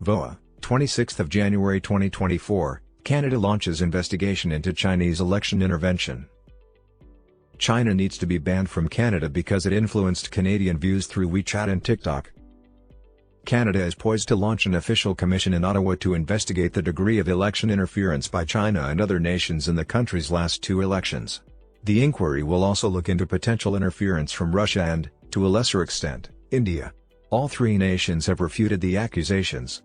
VOA, 26th of January 2024, Canada launches investigation into Chinese election intervention. China needs to be banned from Canada because it influenced Canadian views through WeChat and TikTok. Canada is poised to launch an official commission in Ottawa to investigate the degree of election interference by China and other nations in the country's last two elections. The inquiry will also look into potential interference from Russia and, to a lesser extent, India. All three nations have refuted the accusations.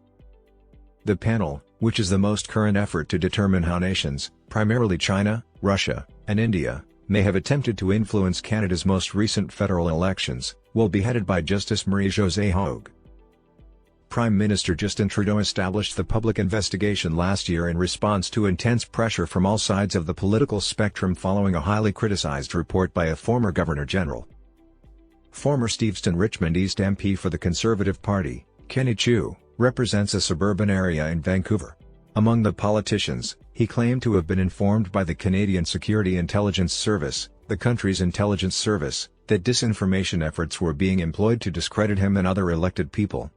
The panel, which is the most current effort to determine how nations, primarily China, Russia, and India, may have attempted to influence Canada's most recent federal elections, will be headed by Justice Marie-Josee Hogue. Prime Minister Justin Trudeau established the public investigation last year in response to intense pressure from all sides of the political spectrum following a highly criticized report by a former Governor-General. Former Steveston Richmond East MP for the Conservative Party, Kenny Chiu, represents a suburban area in Vancouver. Among the politicians, he claimed to have been informed by the Canadian Security Intelligence Service, the country's intelligence service, that disinformation efforts were being employed to discredit him and other elected people.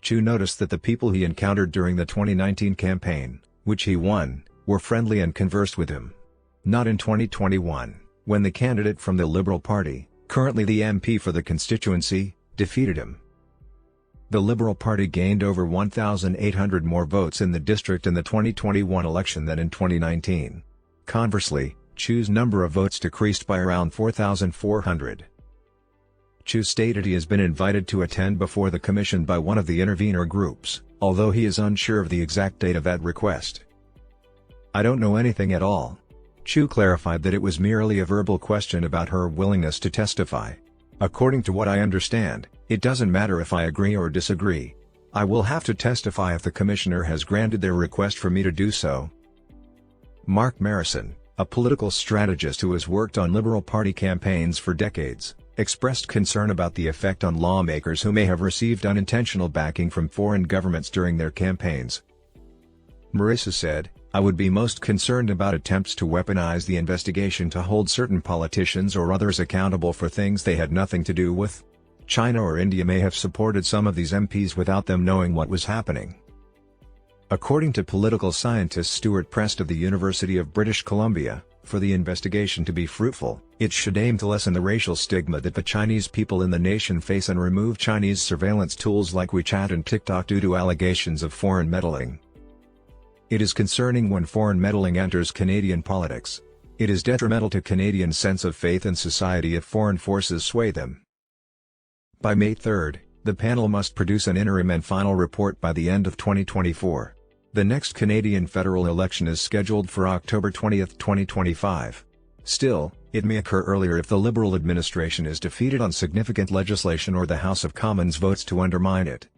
Chiu noticed that the people he encountered during the 2019 campaign, which he won, were friendly and conversed with him. Not in 2021, when the candidate from the Liberal Party, currently the MP for the constituency, defeated him. The Liberal Party gained over 1,800 more votes in the district in the 2021 election than in 2019. Conversely, Chiu's number of votes decreased by around 4,400. Chiu stated he has been invited to attend before the commission by one of the intervener groups, although he is unsure of the exact date of that request. "I don't know anything at all." Chiu clarified that it was merely a verbal question about her willingness to testify. "According to what I understand, it doesn't matter if I agree or disagree. I will have to testify if the commissioner has granted their request for me to do so." Mark Marison, a political strategist who has worked on Liberal Party campaigns for decades, expressed concern about the effect on lawmakers who may have received unintentional backing from foreign governments during their campaigns. Marissa said, "I would be most concerned about attempts to weaponize the investigation to hold certain politicians or others accountable for things they had nothing to do with. China or India may have supported some of these MPs without them knowing what was happening." According to political scientist Stuart Prest of the University of British Columbia, for the investigation to be fruitful, it should aim to lessen the racial stigma that the Chinese people in the nation face and remove Chinese surveillance tools like WeChat and TikTok due to allegations of foreign meddling. "It is concerning when foreign meddling enters Canadian politics. It is detrimental to Canadians' sense of faith in society if foreign forces sway them." By May 3, the panel must produce an interim and final report by the end of 2024. The next Canadian federal election is scheduled for October 20, 2025. Still, it may occur earlier if the Liberal administration is defeated on significant legislation or the House of Commons votes to undermine it.